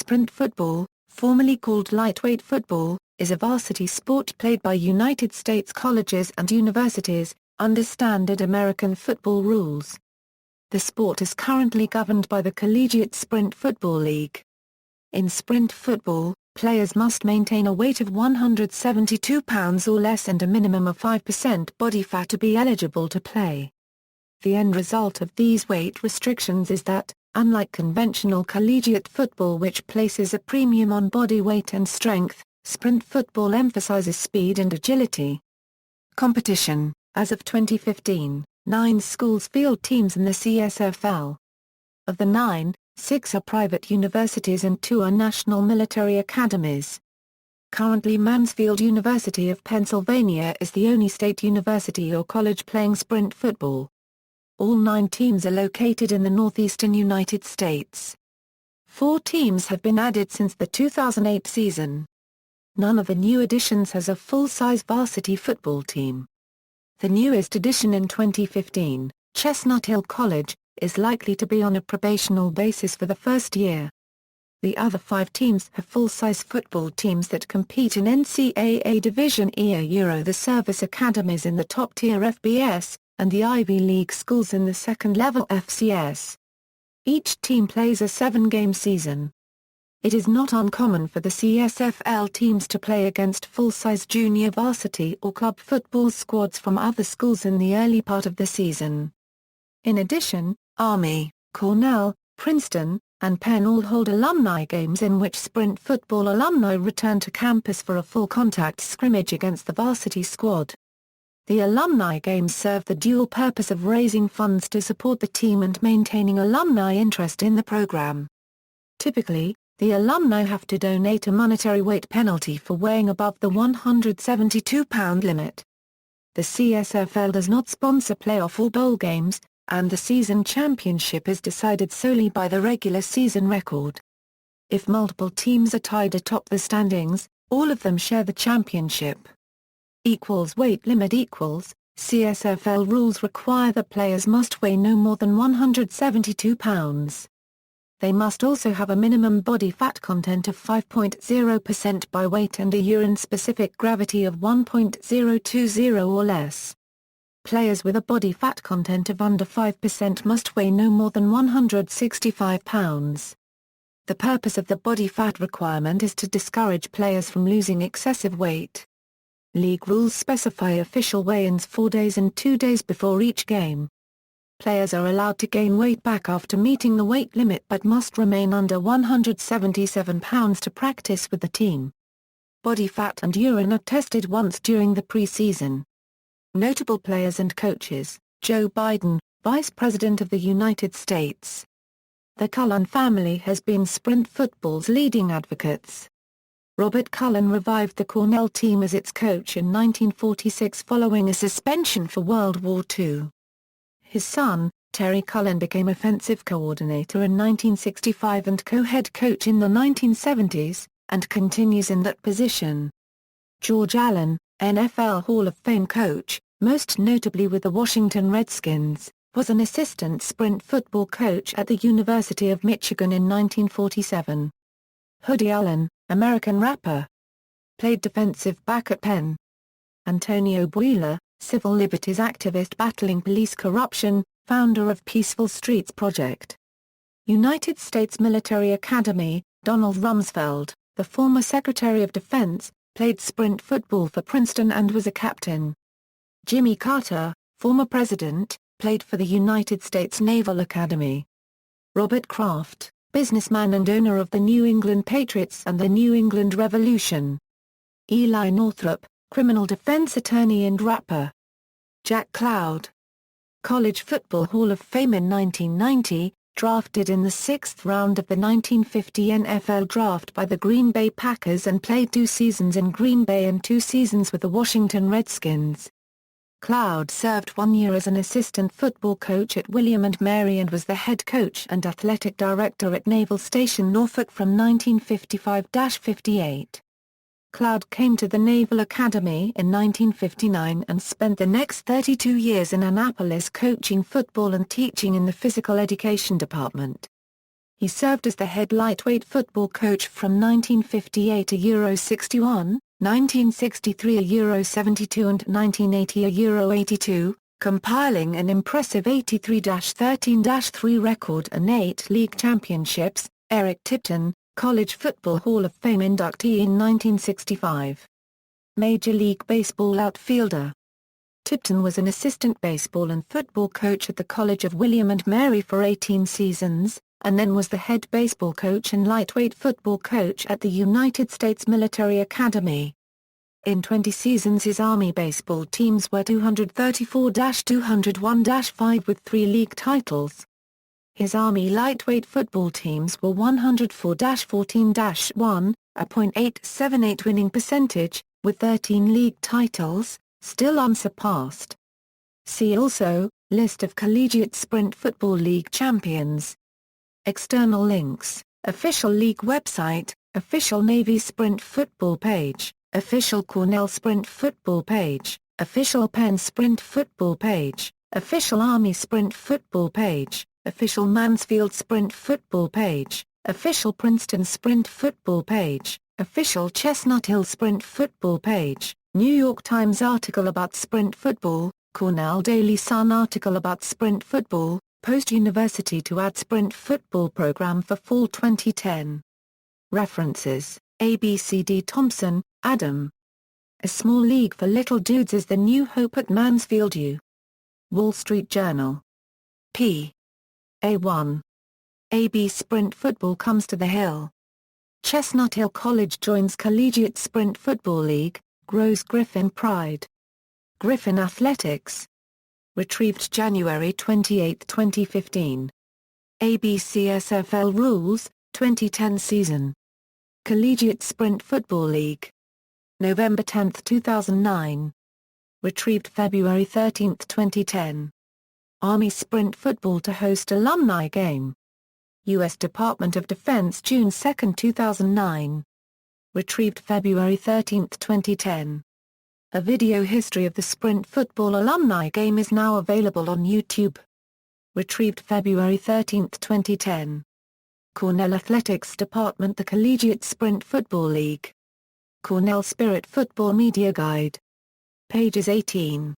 Sprint football, formerly called lightweight football, is a varsity sport played by United States colleges and universities, under standard American football rules. The sport is currently governed by the Collegiate Sprint Football League. In sprint football, players must maintain a weight of 172 pounds or less and a minimum of 5% body fat to be eligible to play. The end result of these weight restrictions is that, unlike conventional collegiate football which places a premium on body weight and strength, sprint football emphasizes speed and agility. Competition. As of 2015, 9 schools field teams in the CSFL. Of the 9, 6 are private universities and 2 are national military academies. Currently Mansfield University of Pennsylvania is the only state university or college playing sprint football. All 9 teams are located in the northeastern United States. 4 teams have been added since the 2008 season. None of the new additions has a full-size varsity football team. The newest addition in 2015, Chestnut Hill College, is likely to be on a probational basis for the first year. The other 5 teams have full-size football teams that compete in NCAA Division E or Euro, the service academies in the top-tier FBS, and the Ivy League schools in the second-level FCS. Each team plays a 7-game season. It is not uncommon for the CSFL teams to play against full-size junior varsity or club football squads from other schools in the early part of the season. In addition, Army, Cornell, Princeton, and Penn all hold alumni games in which sprint football alumni return to campus for a full-contact scrimmage against the varsity squad. The Alumni Games serve the dual purpose of raising funds to support the team and maintaining alumni interest in the program. Typically, the alumni have to donate a monetary weight penalty for weighing above the 172-pound limit. The CSFL does not sponsor playoff or bowl games, and the season championship is decided solely by the regular season record. If multiple teams are tied atop the standings, all of them share the championship. Weight limit CSFL rules require that players must weigh no more than 172 pounds. They must also have a minimum body fat content of 5.0% by weight and a urine-specific gravity of 1.020 or less. Players with a body fat content of under 5% must weigh no more than 165 pounds. The purpose of the body fat requirement is to discourage players from losing excessive weight. League rules specify official weigh-ins 4 days and 2 days before each game. Players are allowed to gain weight back after meeting the weight limit but must remain under 177 pounds to practice with the team. Body fat and urine are tested once during the pre-season. Notable players and coaches: Joe Biden, Vice President of the United States. The Cullen family has been sprint football's leading advocates. Robert Cullen revived the Cornell team as its coach in 1946 following a suspension for World War II. His son, Terry Cullen, became offensive coordinator in 1965 and co-head coach in the 1970s, and continues in that position. George Allen, NFL Hall of Fame coach, most notably with the Washington Redskins, was an assistant sprint football coach at the University of Michigan in 1947. Hoodie Allen, American rapper, played defensive back at Penn. Antonio Buila, civil liberties activist battling police corruption, founder of Peaceful Streets Project. United States Military Academy, Donald Rumsfeld, the former Secretary of Defense, played sprint football for Princeton and was a captain. Jimmy Carter, former president, played for the United States Naval Academy. Robert Kraft, businessman and owner of the New England Patriots and the New England Revolution. Eli Northrup, criminal defense attorney and rapper. Jack Cloud. College Football Hall of Fame in 1990, drafted in the 6th round of the 1950 NFL Draft by the Green Bay Packers and played 2 seasons in Green Bay and 2 seasons with the Washington Redskins. Cloud served 1 year as an assistant football coach at William & Mary and was the head coach and athletic director at Naval Station Norfolk from 1955-58. Cloud came to the Naval Academy in 1959 and spent the next 32 years in Annapolis coaching football and teaching in the physical education department. He served as the head lightweight football coach from 1958 to Euro 61, 1963 Euro 72 and 1980 Euro 82, compiling an impressive 83-13-3 record and 8 league championships. Eric Tipton, College Football Hall of Fame inductee in 1965. Major League Baseball outfielder. Tipton was an assistant baseball and football coach at the College of William and Mary for 18 seasons, and then was the head baseball coach and lightweight football coach at the United States Military Academy. In 20 seasons his Army baseball teams were 234-201-5 with 3 league titles. His Army lightweight football teams were 104-14-1, a .878 winning percentage, with 13 league titles, still unsurpassed. See also, List of Collegiate Sprint Football League champions. External links, Official League website, Official Navy Sprint Football page, Official Cornell Sprint Football page, Official Penn Sprint Football page, Official Army Sprint Football page, Official Mansfield Sprint Football page, Official Princeton Sprint Football page, Official Chestnut Hill Sprint Football page, New York Times article about sprint football, Cornell Daily Sun article about sprint football, Post University to add sprint football program for fall 2010. References, ABCD Thompson, Adam. A Small League for Little Dudes is the New Hope at Mansfield U. Wall Street Journal. P. A1. AB Sprint Football comes to the Hill. Chestnut Hill College joins Collegiate Sprint Football League, grows Griffin pride. Griffin Athletics. Retrieved January 28, 2015. ABCSFL Rules, 2010 season. Collegiate Sprint Football League. November 10, 2009. Retrieved February 13, 2010. Army Sprint Football to host Alumni Game. U.S. Department of Defense June 2, 2009. Retrieved February 13, 2010. A video history of the Sprint Football Alumni Game is now available on YouTube. Retrieved February 13, 2010. Cornell Athletics Department The Collegiate Sprint Football League. Cornell Spirit Football Media Guide. Pages 18.